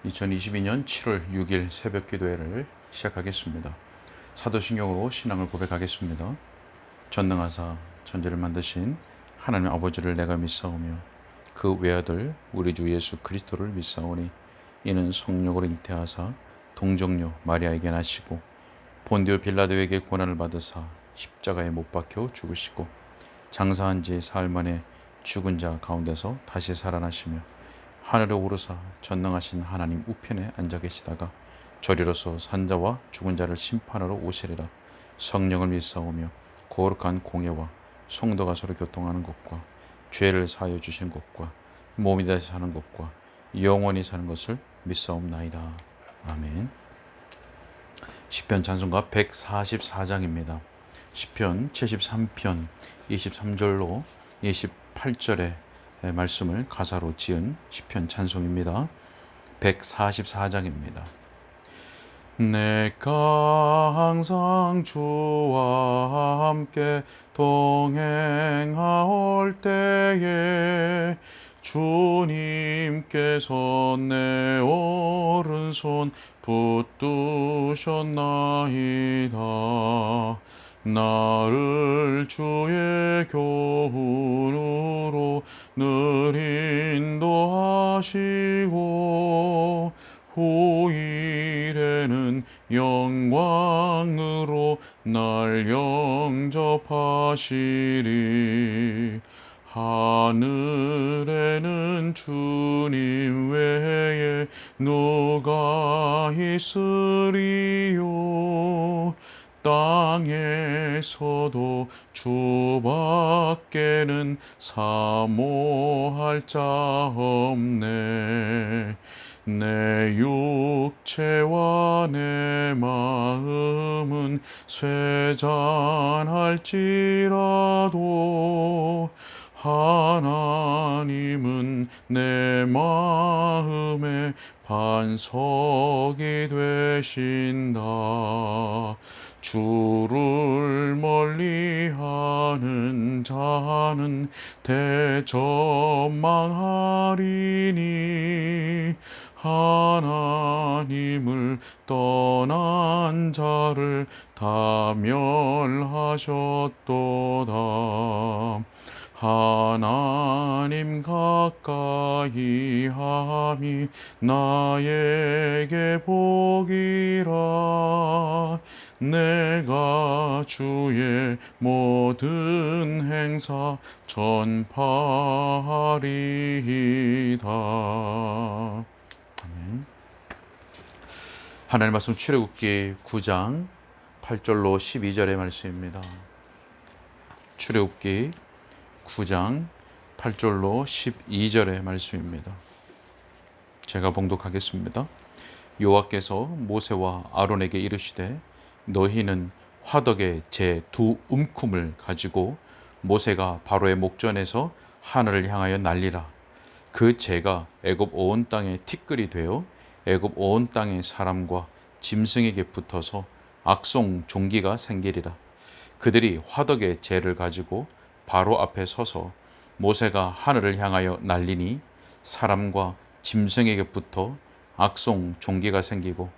2022년 7월 6일 새벽 기도회를 시작하겠습니다. 사도신경으로 신앙을 고백하겠습니다. 전능하사 천지를 만드신 하나님 아버지를 내가 믿사오며 그 외아들 우리 주 예수 그리스도를 믿사오니 이는 성령으로 잉태하사 동정녀 마리아에게 나시고 본디오 빌라도에게 고난을 받으사 십자가에 못 박혀 죽으시고 장사한 지 사흘 만에 죽은 자 가운데서 다시 살아나시며 하늘에 오르사 전능하신 하나님 우편에 앉아 계시다가 저리로서 산자와 죽은 자를 심판하러 오시리라. 성령을 믿사오며 거룩한 공예와 성도가 서로 교통하는 것과 죄를 사하여 주신 것과 몸이 다시 사는 것과 영원히 사는 것을 믿사옵나이다. 아멘. 시편 찬송가 144장입니다. 시편 73편 23절로 28절의 말씀을 가사로 지은 시편 찬송입니다. 144장입니다. 내가 항상 주와 함께 동행하올 때에 주님께서 내 오른손 붙드셨나이다. 나를 주의 교훈으로 늘 인도하시고 후일에는 영광으로 날 영접하시리. 하늘에는 주님 외에 누가 있으리요. 땅에서도 주밖에는 사모할 자 없네. 내 육체와 내 마음은 쇠잔할지라도 하나님은 내 마음의 반석이 되신다. 주를 멀리하는 자는 대전망하리니 하나님을 떠난 자를 다 멸하셨도다. 하나님 가까이 함이 나에게 복이라. 내가 주의 모든 행사 전파하리이다. 아멘. 하나님 말씀 출애굽기 9장 8절로 12절의 말씀입니다. 출애굽기 9장 8절로 12절의 말씀입니다. 제가 봉독하겠습니다. 여호와께서 모세와 아론에게 이르시되 너희는 화덕에 제 두 움큼을 가지고 모세가 바로의 목전에서 하늘을 향하여 날리라. 그 재가 애굽 온 땅에 티끌이 되어 애굽 온 땅의 사람과 짐승에게 붙어서 악송 종기가 생기리라. 그들이 화덕의 재를 가지고 바로 앞에 서서 모세가 하늘을 향하여 날리니 사람과 짐승에게 붙어 악송 종기가 생기고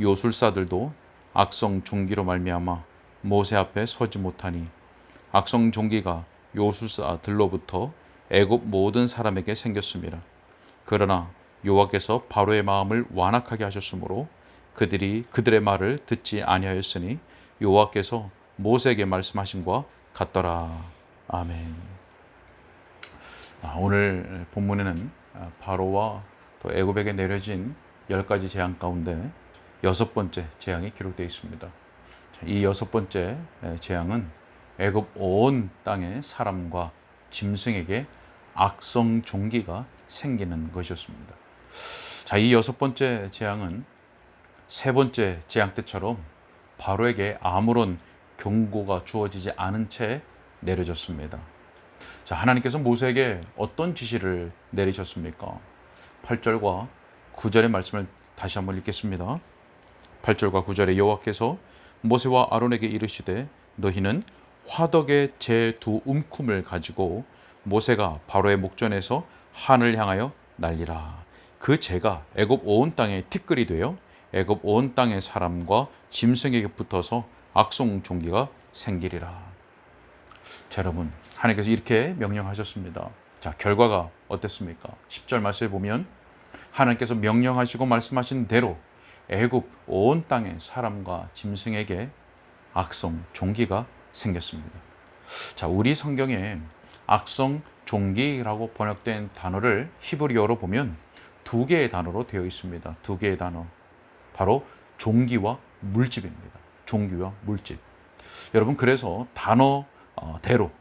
요술사들도 악성 종기로 말미암아 모세 앞에 서지 못하니 악성 종기가 요술사들로부터 애굽 모든 사람에게 생겼습니다. 그러나 여호와께서 바로의 마음을 완악하게 하셨으므로 그들이 그들의 말을 듣지 아니하였으니 여호와께서 모세에게 말씀하신 것 같더라. 아멘. 오늘 본문에는 바로와 또 애굽에게 내려진 10가지 재앙 가운데 6번째 재앙이 기록되어 있습니다. 이 6번째 재앙은 애굽 온 땅의 사람과 짐승에게 악성 종기가 생기는 것이었습니다. 이 6번째 재앙은 3번째 재앙 때처럼 바로에게 아무런 경고가 주어지지 않은 채 내려졌습니다. 하나님께서 모세에게 어떤 지시를 내리셨습니까? 8절과 9절의 말씀을 다시 한번 읽겠습니다. 8절과 9절에 여호와께서 모세와 아론에게 이르시되 너희는 화덕의 제 두 움큼을 가지고 모세가 바로의 목전에서 하늘을 향하여 날리라. 그 죄가 애굽 온 땅에 티끌이 되어 애굽 온 땅의 사람과 짐승에게 붙어서 악성 종기가 생기리라. 자, 여러분, 하나님께서 이렇게 명령하셨습니다. 자, 결과가 어땠습니까? 10절 말씀에 보면 하나님께서 명령하시고 말씀하신 대로 애굽 온 땅의 사람과 짐승에게 악성 종기가 생겼습니다. 자, 우리 성경에 악성 종기라고 번역된 단어를 히브리어로 보면 두 개의 단어로 되어 있습니다. 두 개의 단어. 바로 종기와 물집입니다. 종기와 물집. 여러분, 그래서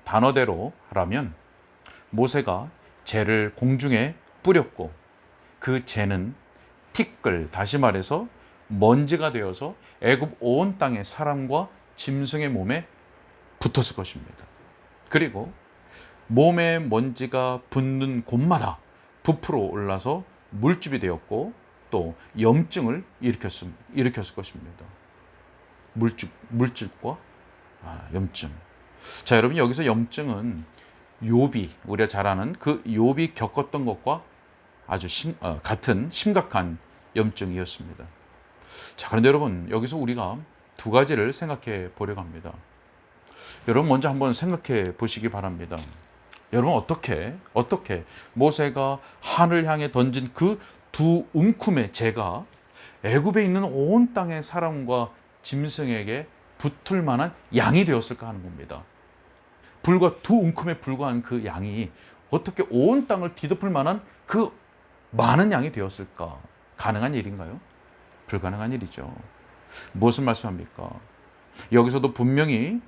단어대로 하라면 모세가 재를 공중에 뿌렸고 그 재는 티끌, 다시 말해서 먼지가 되어서 애굽 온 땅의 사람과 짐승의 몸에 붙었을 것입니다. 그리고 몸에 먼지가 붙는 곳마다 부풀어 올라서 물집이 되었고 또 염증을 일으켰을 것입니다. 물집과 염증. 자, 여러분, 여기서 염증은 우리가 잘 아는 그 욥이 겪었던 것과 아주 같은 심각한 염증이었습니다. 자, 그런데 여러분, 여기서 우리가 두 가지를 생각해 보려고 합니다. 여러분, 먼저 한번 생각해 보시기 바랍니다. 여러분, 어떻게 모세가 하늘 향해 던진 그 두 움큼의 재가 애굽에 있는 온 땅의 사람과 짐승에게 붙을 만한 양이 되었을까 하는 겁니다. 불과 두 움큼에 불과한 그 양이 어떻게 온 땅을 뒤덮을 만한 그 많은 양이 되었을까? 가능한 일인가요? 불가능한 일이죠. 무엇을 말씀합니까? 여기서도 분명히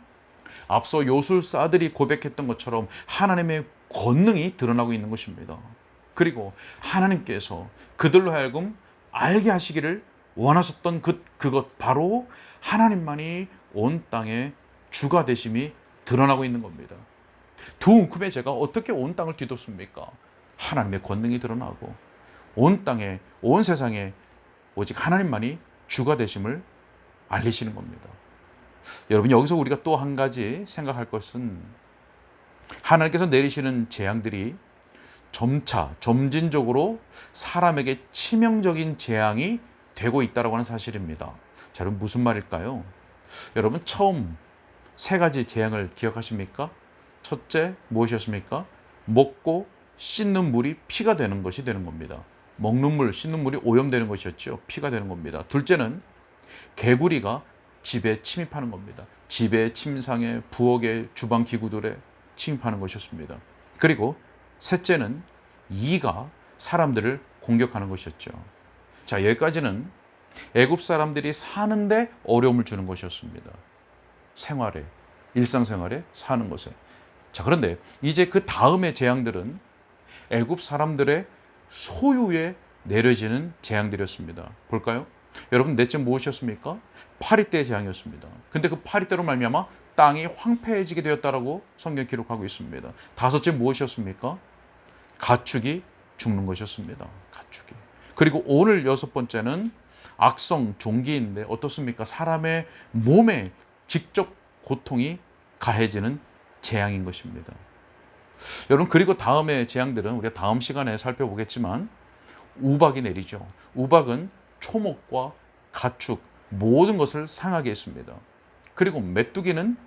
앞서 요술사들이 고백했던 것처럼 하나님의 권능이 드러나고 있는 것입니다. 그리고 하나님께서 그들로 하여금 알게 하시기를 원하셨던 그것, 바로 하나님만이 온 땅의 주가 되심이 드러나고 있는 겁니다. 두 움큼의 재가 어떻게 온 땅을 뒤덮습니까? 하나님의 권능이 드러나고 온 땅에, 온 세상에 오직 하나님만이 주가 되심을 알리시는 겁니다. 여러분, 여기서 우리가 또 한 가지 생각할 것은 하나님께서 내리시는 재앙들이 점진적으로 사람에게 치명적인 재앙이 되고 있다고 하는 사실입니다. 자, 여러분, 무슨 말일까요? 여러분, 처음 세 가지 재앙을 기억하십니까? 첫째, 무엇이었습니까? 먹고 씻는 물이 피가 되는 것이 되는 겁니다. 먹는 물, 씻는 물이 오염되는 것이었죠. 피가 되는 겁니다. 둘째는 개구리가 집에 침입하는 겁니다. 집에, 침상에, 부엌에, 주방 기구들에 침입하는 것이었습니다. 그리고 셋째는 이가 사람들을 공격하는 것이었죠. 자, 여기까지는 애굽 사람들이 사는데 어려움을 주는 것이었습니다. 일상생활에 사는 것에. 자, 그런데 이제 그 다음의 재앙들은 애굽 사람들의 소유에 내려지는 재앙들이었습니다. 볼까요? 여러분, 넷째 무엇이었습니까? 파리떼의 재앙이었습니다. 근데 그 파리떼로 말미암아 땅이 황폐해지게 되었다라고 성경 기록하고 있습니다. 다섯째 무엇이었습니까? 가축이 죽는 것이었습니다. 가축이. 그리고 오늘 여섯 번째는 악성 종기인데 어떻습니까? 사람의 몸에 직접 고통이 가해지는 재앙인 것입니다. 여러분, 그리고 다음의 재앙들은 우리가 다음 시간에 살펴보겠지만 우박이 내리죠. 우박은 초목과 가축 모든 것을 상하게 했습니다. 그리고 메뚜기는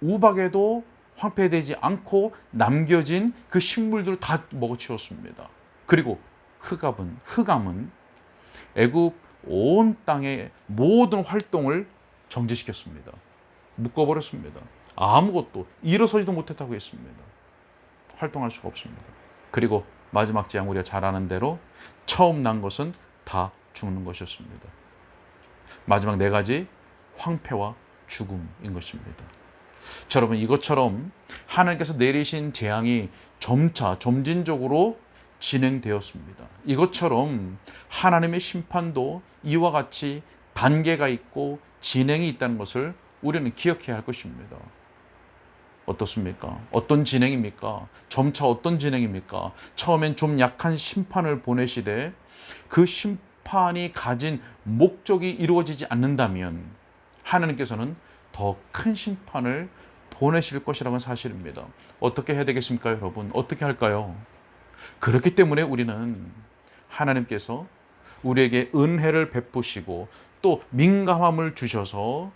우박에도 황폐되지 않고 남겨진 그 식물들을 다 먹어치웠습니다. 그리고 흑암은 애굽 온 땅의 모든 활동을 정지시켰습니다. 묶어버렸습니다. 아무것도 일어서지도 못했다고 했습니다. 활동할 수가 없습니다. 그리고 마지막 재앙, 우리가 잘 아는 대로 처음 난 것은 다 죽는 것이었습니다. 마지막 네 가지, 황폐와 죽음인 것입니다. 자, 여러분, 이것처럼 하나님께서 내리신 재앙이 점진적으로 진행되었습니다. 이것처럼 하나님의 심판도 이와 같이 단계가 있고 진행이 있다는 것을 우리는 기억해야 할 것입니다. 어떻습니까? 어떤 진행입니까? 점차 어떤 진행입니까? 처음엔 좀 약한 심판을 보내시되 그 심판이 가진 목적이 이루어지지 않는다면 하나님께서는 더 큰 심판을 보내실 것이라는 사실입니다. 어떻게 해야 되겠습니까, 여러분? 어떻게 할까요? 그렇기 때문에 우리는 하나님께서 우리에게 은혜를 베푸시고 또 민감함을 주셔서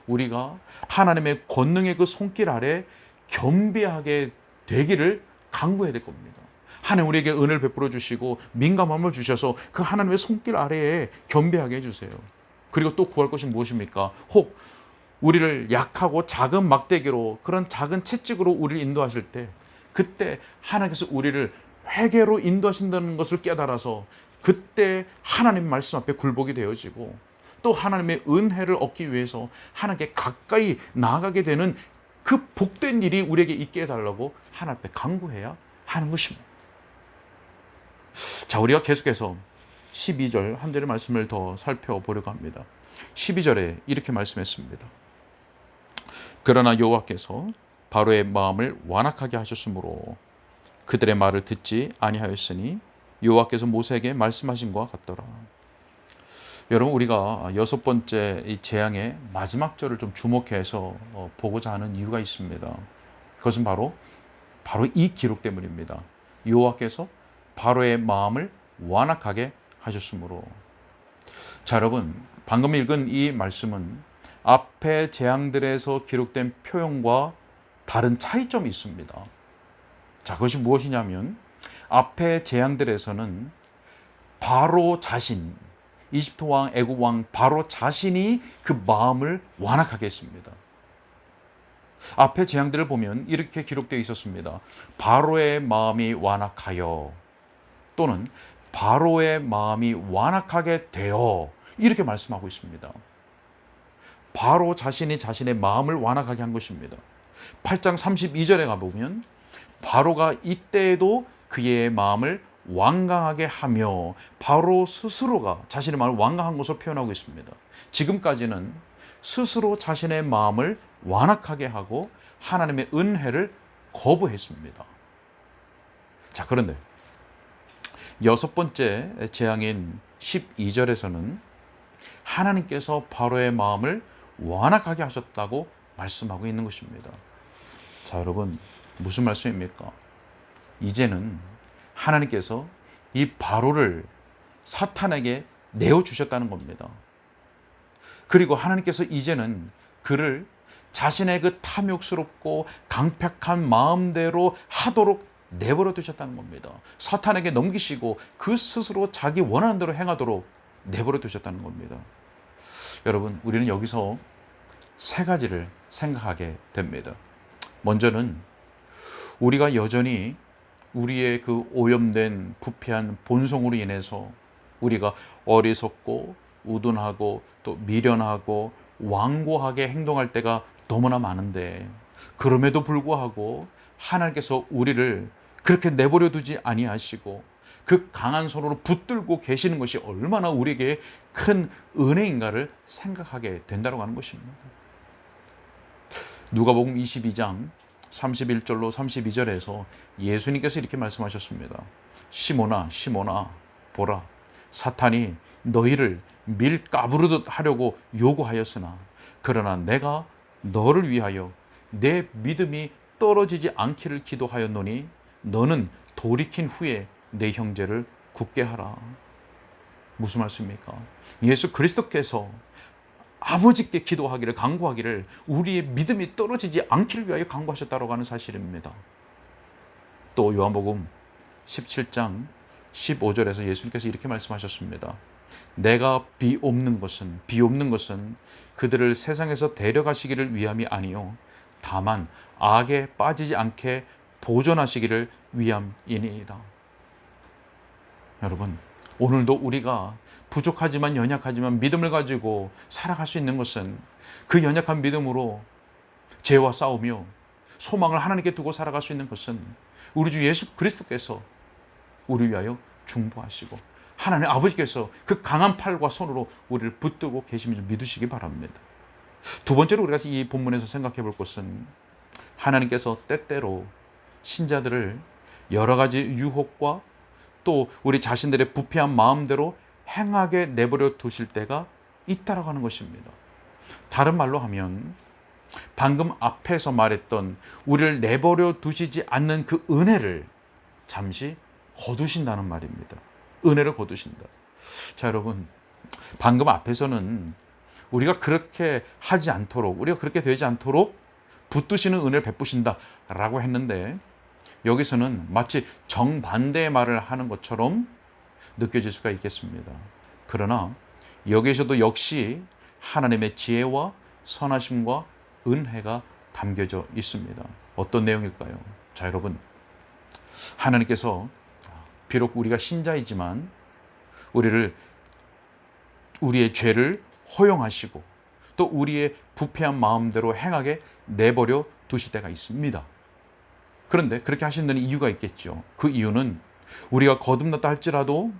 우리가 하나님의 권능의 그 손길 아래 겸비하게 되기를 간구해야 될 겁니다. 하나님 우리에게 은혜를 베풀어 주시고 민감함을 주셔서 그 하나님의 손길 아래에 겸비하게 해주세요. 그리고 또 구할 것이 무엇입니까? 혹 우리를 약하고 작은 막대기로, 그런 작은 채찍으로 우리를 인도하실 때, 그때 하나님께서 우리를 회개로 인도하신다는 것을 깨달아서 그때 하나님 말씀 앞에 굴복이 되어지고 또 하나님의 은혜를 얻기 위해서 하나님께 가까이 나아가게 되는 그 복된 일이 우리에게 있게 해달라고 하나님 앞에 간구해야 하는 것입니다. 자, 우리가 계속해서 12절 한 절의 말씀을 더 살펴보려고 합니다. 12절에 이렇게 말씀했습니다. 그러나 여호와께서 바로의 마음을 완악하게 하셨으므로 그들의 말을 듣지 아니하였으니 여호와께서 모세에게 말씀하신 것과 같더라. 여러분, 우리가 여섯 번째 이 재앙의 마지막 절을 좀 주목해서 보고자 하는 이유가 있습니다. 그것은 바로 이 기록 때문입니다. 여호와께서 바로의 마음을 완악하게 하셨으므로. 자, 여러분, 방금 읽은 이 말씀은 앞의 재앙들에서 기록된 표현과 다른 차이점이 있습니다. 자, 그것이 무엇이냐면 앞의 재앙들에서는 바로 자신, 이집트 왕, 애굽 왕 바로 자신이 그 마음을 완악하게 했습니다. 앞의 재앙들을 보면 이렇게 기록되어 있었습니다. 바로의 마음이 완악하여, 또는 바로의 마음이 완악하게 되어, 이렇게 말씀하고 있습니다. 바로 자신이 자신의 마음을 완악하게 한 것입니다. 8장 32절에 가보면 바로가 이때에도 그의 마음을 완강하게 하며, 바로 스스로가 자신의 마음을 완강한 것으로 표현하고 있습니다. 지금까지는 스스로 자신의 마음을 완악하게 하고 하나님의 은혜를 거부했습니다. 자, 그런데 여섯 번째 재앙인 12절에서는 하나님께서 바로의 마음을 완악하게 하셨다고 말씀하고 있는 것입니다. 자, 여러분, 무슨 말씀입니까? 이제는 하나님께서 이 바로를 사탄에게 내어주셨다는 겁니다. 그리고 하나님께서 이제는 그를 자신의 그 탐욕스럽고 강팍한 마음대로 하도록 내버려 두셨다는 겁니다. 사탄에게 넘기시고 그 스스로 자기 원하는 대로 행하도록 내버려 두셨다는 겁니다. 여러분, 우리는 여기서 세 가지를 생각하게 됩니다. 먼저는 우리가 여전히 우리의 그 오염된 부패한 본성으로 인해서 우리가 어리석고 우둔하고 또 미련하고 완고하게 행동할 때가 너무나 많은데, 그럼에도 불구하고 하나님께서 우리를 그렇게 내버려 두지 아니하시고 그 강한 손으로 붙들고 계시는 것이 얼마나 우리에게 큰 은혜인가를 생각하게 된다고 하는 것입니다. 누가복음 22장 31절로 32절에서 예수님께서 이렇게 말씀하셨습니다. 시몬아, 시몬아, 보라, 사탄이 너희를 밀가부르듯 하려고 요구하였으나 그러나 내가 너를 위하여 내 믿음이 떨어지지 않기를 기도하였노니 너는 돌이킨 후에 내 형제를 굳게 하라. 무슨 말씀입니까? 예수 그리스도께서 아버지께 기도하기를, 간구하기를 우리의 믿음이 떨어지지 않기를 위하여 간구하셨다고 하는 사실입니다. 또 요한복음 17장 15절에서 예수님께서 이렇게 말씀하셨습니다. 내가 비옵는 것은 그들을 세상에서 데려가시기를 위함이 아니요 다만 악에 빠지지 않게 보존하시기를 위함이니이다. 여러분, 오늘도 우리가 부족하지만 연약하지만 믿음을 가지고 살아갈 수 있는 것은 그 연약한 믿음으로 죄와 싸우며 소망을 하나님께 두고 살아갈 수 있는 것은 우리 주 예수 그리스도께서 우리 위하여 중보하시고 하나님 아버지께서 그 강한 팔과 손으로 우리를 붙들고 계심을 좀 믿으시기 바랍니다. 두 번째로 우리가 이 본문에서 생각해 볼 것은 하나님께서 때때로 신자들을 여러 가지 유혹과 또 우리 자신들의 부패한 마음대로 행하게 내버려 두실 때가 있다라고 하는 것입니다. 다른 말로 하면 방금 앞에서 말했던 우리를 내버려 두시지 않는 그 은혜를 잠시 거두신다는 말입니다. 은혜를 거두신다. 자, 여러분, 방금 앞에서는 우리가 그렇게 하지 않도록, 우리가 그렇게 되지 않도록 붙드시는 은혜를 베푸신다라고 했는데, 여기서는 마치 정반대의 말을 하는 것처럼 느껴질 수가 있겠습니다. 그러나 여기에서도 역시 하나님의 지혜와 선하심과 은혜가 담겨져 있습니다. 어떤 내용일까요? 자, 여러분, 하나님께서 비록 우리가 신자이지만 우리의 죄를 허용하시고 또 우리의 부패한 마음대로 행하게 내버려 두실 때가 있습니다. 그런데 그렇게 하시는 데는 이유가 있겠죠. 그 이유는 우리가 거듭났다 할지라도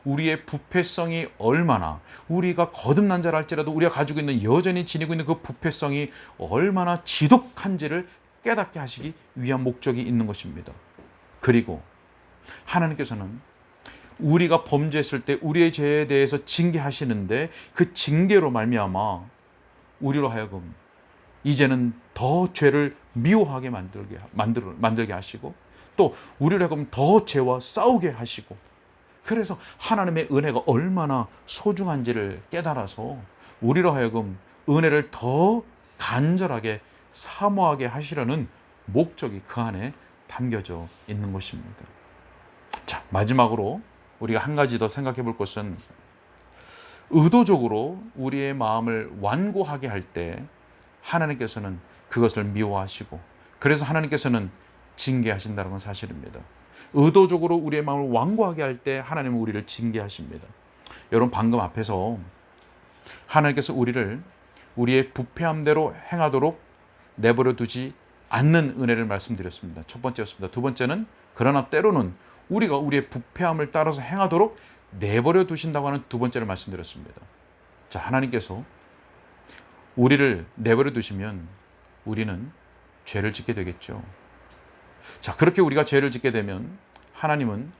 우리의 부패성이 얼마나, 우리가 거듭난 자라 할지라도 우리가 가지고 있는, 여전히 지니고 있는 그 부패성이 얼마나 지독한지를 깨닫게 하시기 위한 목적이 있는 것입니다. 그리고 하나님께서는 우리가 범죄했을 때 우리의 죄에 대해서 징계하시는데, 그 징계로 말미암아 우리로 하여금 이제는 더 죄를 미워하게 만들게 하시고, 또 우리로 하여금 더 죄와 싸우게 하시고, 그래서 하나님의 은혜가 얼마나 소중한지를 깨달아서 우리로 하여금 은혜를 더 간절하게 사모하게 하시려는 목적이 그 안에 담겨져 있는 것입니다. 자, 마지막으로 우리가 한 가지 더 생각해 볼 것은, 의도적으로 우리의 마음을 완고하게 할 때 하나님께서는 그것을 미워하시고, 그래서 하나님께서는 징계하신다는 사실입니다. 의도적으로 우리의 마음을 완고하게 할 때 하나님은 우리를 징계하십니다. 여러분, 방금 앞에서 하나님께서 우리를 우리의 부패함대로 행하도록 내버려 두지 않는 은혜를 말씀드렸습니다. 첫 번째였습니다. 두 번째는, 그러나 때로는 우리가 우리의 부패함을 따라서 행하도록 내버려 두신다고 하는 두 번째를 말씀드렸습니다. 자, 하나님께서 우리를 내버려 두시면 우리는 죄를 짓게 되겠죠. 자, 그렇게 우리가 죄를 짓게 되면 하나님은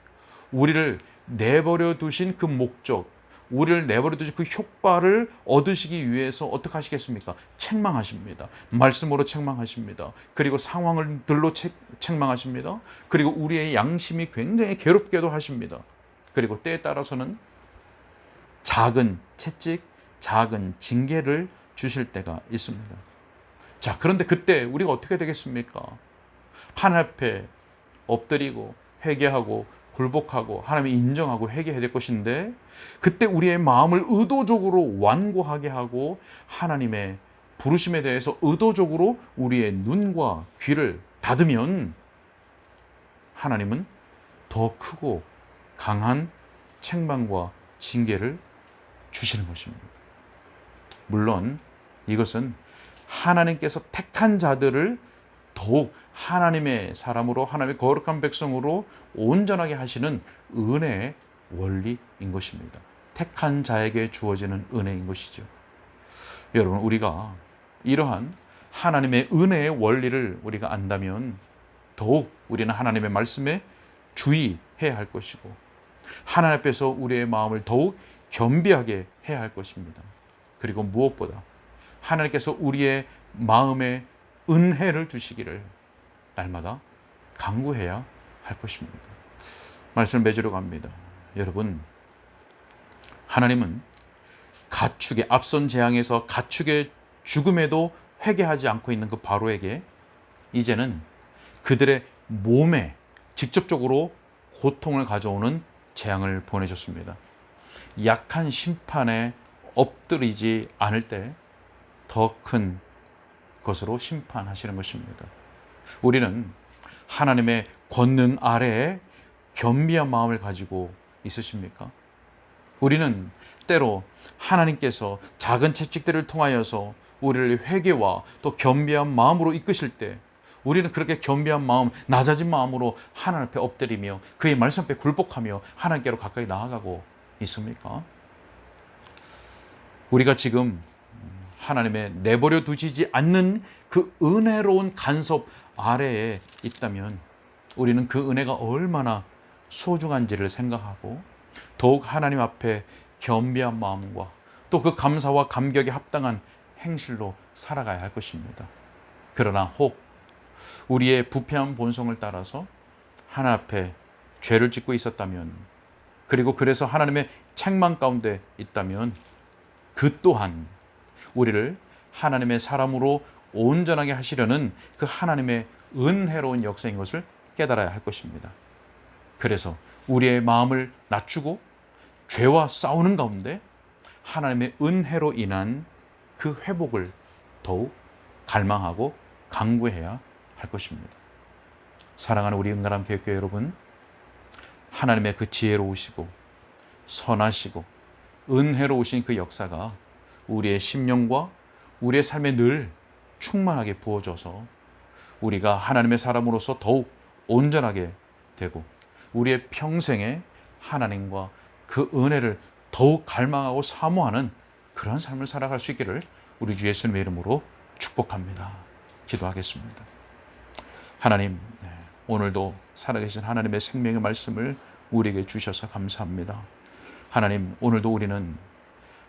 우리를 내버려 두신 그 목적, 우리를 내버려 두신 그 효과를 얻으시기 위해서 어떻게 하시겠습니까? 책망하십니다. 말씀으로 책망하십니다. 그리고 상황들로 책망하십니다. 그리고 우리의 양심이 굉장히 괴롭게도 하십니다. 그리고 때에 따라서는 작은 채찍, 작은 징계를 주실 때가 있습니다. 자, 그런데 그때 우리가 어떻게 되겠습니까? 하나님 앞에 엎드리고 회개하고 굴복하고 하나님을 인정하고 회개해야 될 것인데, 그때 우리의 마음을 의도적으로 완고하게 하고 하나님의 부르심에 대해서 의도적으로 우리의 눈과 귀를 닫으면 하나님은 더 크고 강한 책망과 징계를 주시는 것입니다. 물론 이것은 하나님께서 택한 자들을 더욱 하나님의 사람으로, 하나님의 거룩한 백성으로 온전하게 하시는 은혜의 원리인 것입니다. 택한 자에게 주어지는 은혜인 것이죠. 여러분, 우리가 이러한 하나님의 은혜의 원리를 우리가 안다면 더욱 우리는 하나님의 말씀에 주의해야 할 것이고, 하나님 앞에서 우리의 마음을 더욱 겸비하게 해야 할 것입니다. 그리고 무엇보다 하나님께서 우리의 마음에 은혜를 주시기를 날마다 간구해야 할 것입니다. 말씀을 맺으러 갑니다. 여러분, 하나님은 가축의, 앞선 재앙에서 가축의 죽음에도 회개하지 않고 있는 그 바로에게 이제는 그들의 몸에 직접적으로 고통을 가져오는 재앙을 보내셨습니다. 약한 심판에 엎드리지 않을 때 더 큰 것으로 심판하시는 것입니다. 우리는 하나님의 권능 아래에 겸비한 마음을 가지고 있으십니까? 우리는 때로 하나님께서 작은 채찍들을 통하여서 우리를 회개와 또 겸비한 마음으로 이끄실 때, 우리는 그렇게 겸비한 마음, 낮아진 마음으로 하나님 앞에 엎드리며 그의 말씀 앞에 굴복하며 하나님께로 가까이 나아가고 있습니까? 우리가 지금 하나님의 내버려 두시지 않는 그 은혜로운 간섭 아래에 있다면 우리는 그 은혜가 얼마나 소중한지를 생각하고 더욱 하나님 앞에 겸비한 마음과 또 그 감사와 감격에 합당한 행실로 살아가야 할 것입니다. 그러나 혹 우리의 부패한 본성을 따라서 하나님 앞에 죄를 짓고 있었다면 그리고 그래서 하나님의 책망 가운데 있다면 그 또한 우리를 하나님의 사람으로 온전하게 하시려는 그 하나님의 은혜로운 역사인 것을 깨달아야 할 것입니다. 그래서 우리의 마음을 낮추고 죄와 싸우는 가운데 하나님의 은혜로 인한 그 회복을 더욱 갈망하고 강구해야 할 것입니다. 사랑하는 우리 은가람 교회 여러분, 하나님의 그 지혜로우시고 선하시고 은혜로우신 그 역사가 우리의 심령과 우리의 삶에 늘 충만하게 부어져서 우리가 하나님의 사람으로서 더욱 온전하게 되고 우리의 평생에 하나님과 그 은혜를 더욱 갈망하고 사모하는 그런 삶을 살아갈 수 있기를 우리 주 예수님의 이름으로 축복합니다. 기도하겠습니다. 하나님, 오늘도 살아계신 하나님의 생명의 말씀을 우리에게 주셔서 감사합니다. 하나님, 오늘도 우리는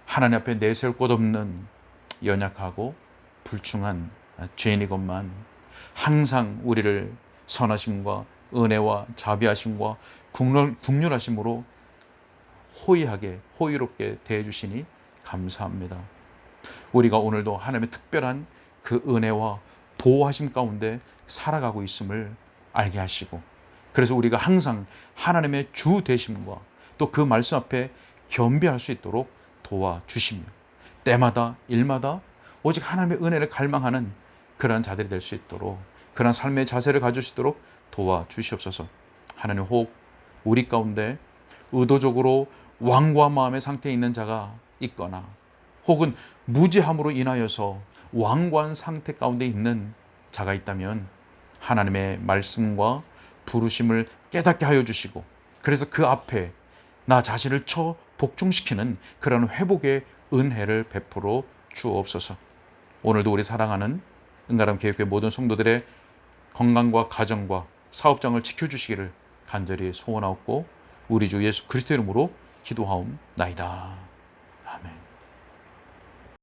하나님 앞에 내세울 곳 없는 연약하고 불충한 죄인이건만 항상 우리를 선하심과 은혜와 자비하심과 국률하심으로 호의하게 호의롭게 대해주시니 감사합니다. 우리가 오늘도 하나님의 특별한 그 은혜와 보호하심 가운데 살아가고 있음을 알게 하시고, 그래서 우리가 항상 하나님의 주 되심과 또 그 말씀 앞에 겸비할 수 있도록 도와주시며 때마다 일마다 오직 하나님의 은혜를 갈망하는 그러한 자들이 될 수 있도록, 그러한 삶의 자세를 가질 수 있도록 도와주시옵소서. 하나님, 혹 우리 가운데 의도적으로 완고한 마음의 상태에 있는 자가 있거나 혹은 무지함으로 인하여서 완고한 상태 가운데 있는 자가 있다면 하나님의 말씀과 부르심을 깨닫게 하여 주시고, 그래서 그 앞에 나 자신을 처 복종시키는 그런 회복의 은혜를 베풀어 주옵소서. 오늘도 우리 사랑하는 은가람 교회의 모든 성도들의 건강과 가정과 사업장을 지켜주시기를 간절히 소원하옵고 우리 주 예수 그리스도 이름으로 기도하옵나이다.